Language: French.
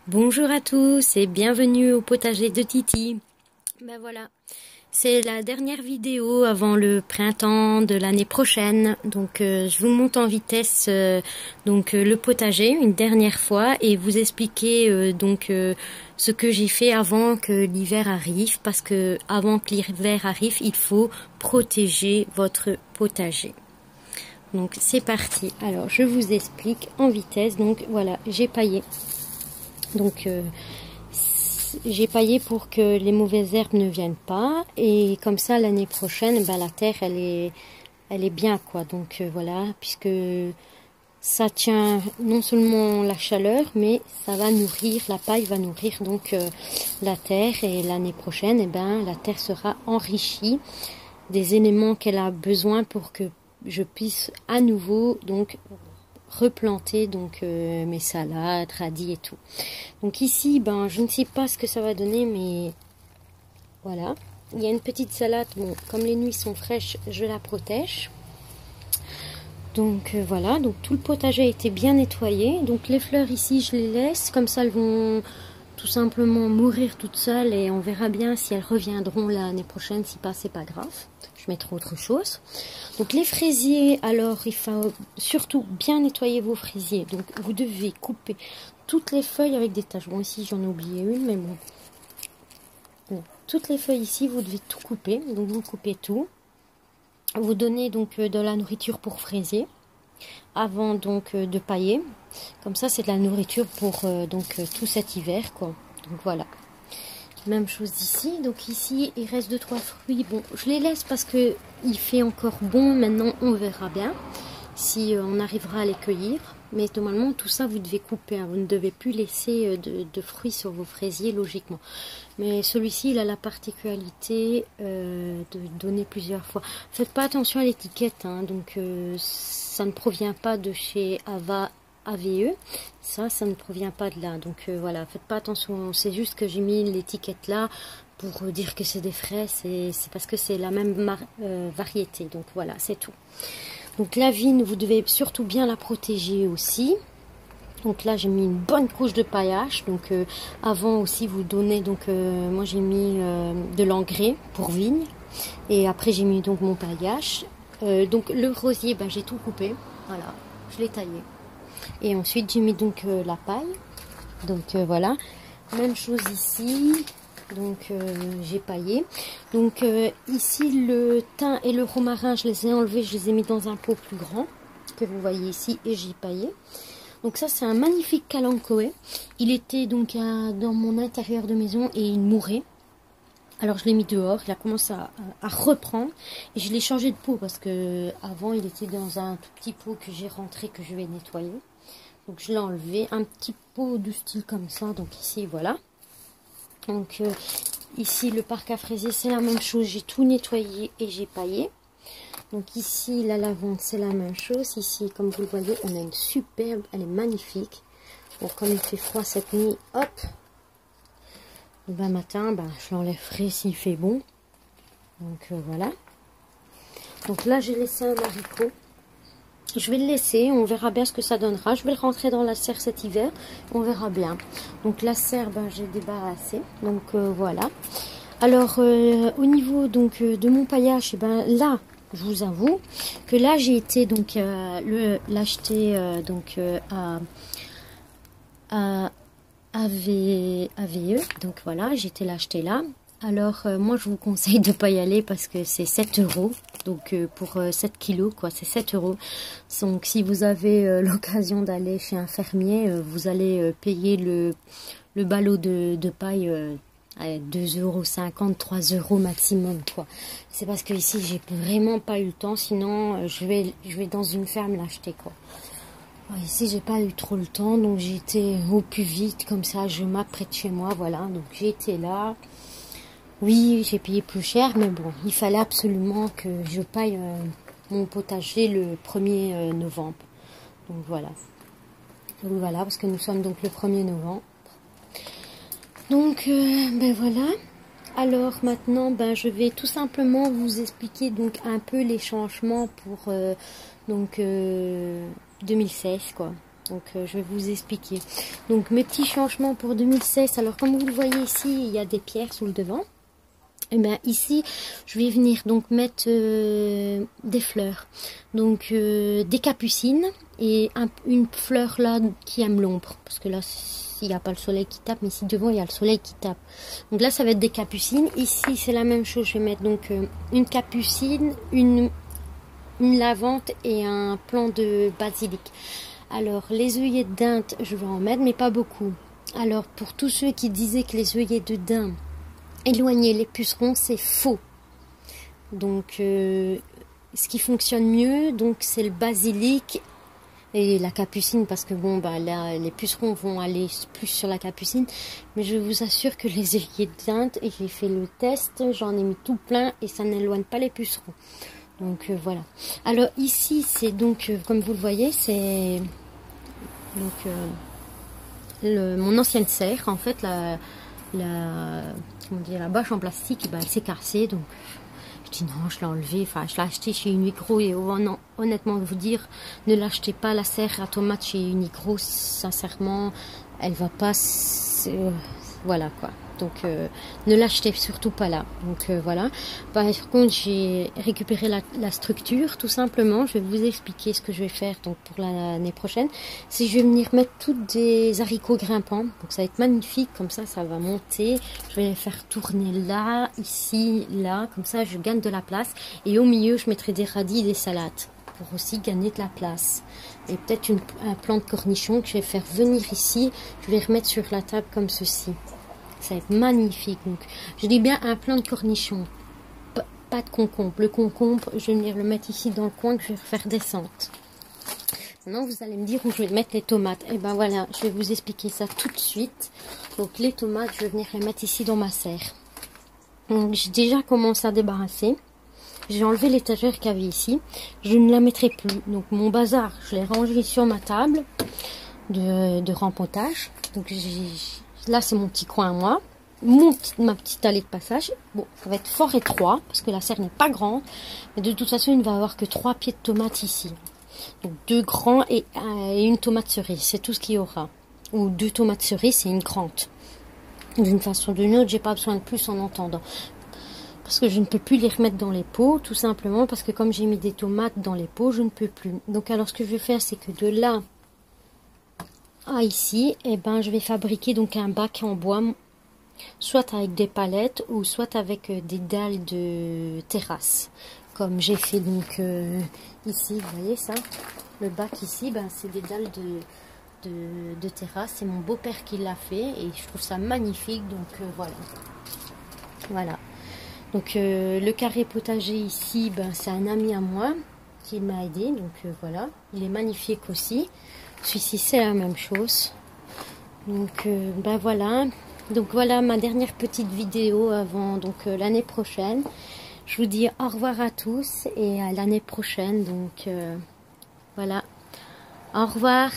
Bonjour à tous et bienvenue au potager de Titi. Ben voilà, c'est la dernière vidéo avant le printemps de l'année prochaine. Donc je vous monte en vitesse le potager une dernière fois et vous expliquer ce que j'ai fait avant que l'hiver arrive, parce que avant que l'hiver arrive, il faut protéger votre potager. Donc c'est parti. Alors je vous explique en vitesse. Donc voilà, j'ai paillé. Donc j'ai paillé pour que les mauvaises herbes ne viennent pas, et comme ça l'année prochaine la terre elle est bien quoi. Donc voilà, puisque ça tient non seulement la chaleur, mais ça va nourrir, la paille va nourrir la terre, et l'année prochaine la terre sera enrichie des éléments qu'elle a besoin pour que je puisse à nouveau replanter mes salades, radis et tout. Donc ici, je ne sais pas ce que ça va donner, mais voilà. Il y a une petite salade, comme les nuits sont fraîches, je la protège. Donc voilà, donc tout le potager a été bien nettoyé. Donc les fleurs ici, je les laisse, comme ça elles vont tout simplement mourir toutes seules, et on verra bien si elles reviendront l'année prochaine. Si pas, c'est pas grave. Je mettrai autre chose. Donc les fraisiers, alors il faut surtout bien nettoyer vos fraisiers. Donc vous devez couper toutes les feuilles avec des taches. Bon, ici j'en ai oublié une, mais bon. Toutes les feuilles ici, vous devez tout couper. Donc vous coupez tout. Vous donnez de la nourriture pour fraisier avant de pailler. Comme ça, c'est de la nourriture pour tout cet hiver quoi. Donc voilà. Même chose ici. Donc ici, il reste 2-3 fruits. Bon, je les laisse parce que il fait encore bon. Maintenant, on verra bien si on arrivera à les cueillir. Mais normalement, tout ça, vous devez couper. Hein. Vous ne devez plus laisser de fruits sur vos fraisiers, logiquement. Mais celui-ci, il a la particularité de donner plusieurs fois. Faites pas attention à l'étiquette. Hein. Donc, ça ne provient pas de chez AVE, ça ne provient pas de là. Donc voilà, faites pas attention. C'est juste que j'ai mis l'étiquette là pour dire que c'est des frais. C'est parce que c'est la même variété. Donc voilà, c'est tout. Donc la vigne, vous devez surtout bien la protéger aussi. Donc là, j'ai mis une bonne couche de paillage. Donc avant aussi, vous donnez moi j'ai mis de l'engrais pour vigne, et après j'ai mis mon paillage. Donc le rosier, j'ai tout coupé. Voilà, je l'ai taillé. Et ensuite j'ai mis la paille. Donc voilà, même chose ici. Donc j'ai paillé. Donc ici le thym et le romarin, je les ai enlevés, je les ai mis dans un pot plus grand que vous voyez ici, et j'ai paillé. Donc ça, c'est un magnifique kalanchoé. Il était dans mon intérieur de maison et il mourait. Alors je l'ai mis dehors, il a commencé à reprendre, et je l'ai changé de pot parce que avant il était dans un tout petit pot que j'ai rentré, que je vais nettoyer. Donc je l'ai enlevé, un petit pot du style comme ça. Donc ici voilà. Donc ici le parc à fraisier, c'est la même chose, j'ai tout nettoyé et j'ai paillé. Donc ici la lavande, c'est la même chose. Ici, comme vous le voyez, on a une superbe, elle est magnifique. Bon, comme il fait froid cette nuit, hop, matin, je l'enlèverai s'il fait bon. Donc voilà. Donc là, j'ai laissé un haricot. Je vais le laisser, on verra bien ce que ça donnera. Je vais le rentrer dans la serre cet hiver, on verra bien. Donc la serre, j'ai débarrassé. Donc voilà. Alors au niveau de mon paillage, là, je vous avoue que là j'ai été l'acheter à AVE. Donc voilà, j'ai été l'acheter là. Alors moi je vous conseille de pas y aller parce que c'est 7 €. Donc pour 7 kilos quoi, c'est 7 €. Donc si vous avez l'occasion d'aller chez un fermier, vous allez payer le ballot de paille à 2,50 €, 3 € maximum quoi. C'est parce que ici j'ai vraiment pas eu le temps, sinon je vais dans une ferme l'acheter quoi. Ici j'ai pas eu trop le temps, donc j'ai été au plus vite, comme ça je m'apprête chez moi, voilà. Donc j'ai été là. Oui, j'ai payé plus cher, mais bon, il fallait absolument que je paye mon potager le 1er novembre. Donc voilà. Donc voilà, parce que nous sommes donc le 1er novembre. Donc voilà. Alors maintenant, je vais tout simplement vous expliquer un peu les changements pour 2016 quoi. Donc je vais vous expliquer. Donc mes petits changements pour 2016. Alors comme vous le voyez ici, il y a des pierres sous le devant. Et bien ici, je vais venir donc mettre des fleurs. Donc des capucines et une fleur là qui aime l'ombre. Parce que là, il n'y a pas le soleil qui tape, mais ici devant, il y a le soleil qui tape. Donc là, ça va être des capucines. Ici, c'est la même chose. Je vais mettre donc une capucine, une lavande et un plant de basilic. Alors, les œillets de dinde, je vais en mettre, mais pas beaucoup. Alors, pour tous ceux qui disaient que les œillets de dinde éloigner les pucerons, c'est faux. Donc ce qui fonctionne mieux, donc c'est le basilic et la capucine, parce que bon bah là les pucerons vont aller plus sur la capucine, mais je vous assure que les œillets de dinde, et j'ai fait le test, j'en ai mis tout plein et ça n'éloigne pas les pucerons. Donc voilà. Alors ici c'est donc comme vous le voyez, c'est donc mon ancienne serre, en fait comment dire, la bâche en plastique, ben, elle s'est cassée, donc je dis non, je l'ai enlevée, enfin je l'ai acheté chez Unigro, et honnêtement vous dire, ne l'achetez pas la serre à tomates chez Unigro, sincèrement elle va pas, voilà quoi. Donc ne l'achetez surtout pas là. Donc voilà. Par contre, j'ai récupéré la structure tout simplement. Je vais vous expliquer ce que je vais faire donc pour l'année prochaine. C'est je vais venir mettre toutes des haricots grimpants. Donc ça va être magnifique. Comme ça va monter. Je vais les faire tourner là, ici, là. Comme ça, je gagne de la place. Et au milieu, je mettrai des radis et des salades pour aussi gagner de la place. Et peut-être un plant de cornichon que je vais faire venir ici. Je vais remettre sur la table comme ceci. Ça va être magnifique. Donc, je dis bien un plant de cornichon, pas de concombre. Le concombre, je vais venir le mettre ici dans le coin que je vais faire descendre. Maintenant, vous allez me dire où je vais mettre les tomates. Et ben voilà, je vais vous expliquer ça tout de suite. Donc, les tomates, je vais venir les mettre ici dans ma serre. Donc, j'ai déjà commencé à débarrasser. J'ai enlevé l'étagère qu'il y avait ici. Je ne la mettrai plus. Donc, mon bazar, je l'ai rangé sur ma table de rempotage. Donc, là, c'est mon petit coin à moi. Ma petite allée de passage. Bon, ça va être fort étroit parce que la serre n'est pas grande. Mais de toute façon, il ne va y avoir que 3 pieds de tomates ici. Donc 2 grands et une tomate cerise. C'est tout ce qu'il y aura. Ou 2 tomates cerises et une grande. D'une façon ou d'une autre, j'ai pas besoin de plus en entendant. Parce que je ne peux plus les remettre dans les pots. Tout simplement parce que comme j'ai mis des tomates dans les pots, je ne peux plus. Donc alors ce que je vais faire, c'est que de là à ici, eh ben, je vais fabriquer donc un bac en bois, soit avec des palettes ou soit avec des dalles de terrasse, comme j'ai fait donc ici, vous voyez ça, le bac ici, ben, c'est des dalles de terrasse, c'est mon beau-père qui l'a fait et je trouve ça magnifique, donc voilà. Donc le carré potager ici, ben, c'est un ami à moi qui m'a aidé, donc voilà, il est magnifique aussi. Celui-ci c'est la même chose. Donc ben voilà. Donc voilà ma dernière petite vidéo avant donc l'année prochaine. Je vous dis au revoir à tous et à l'année prochaine. Donc voilà. Au revoir.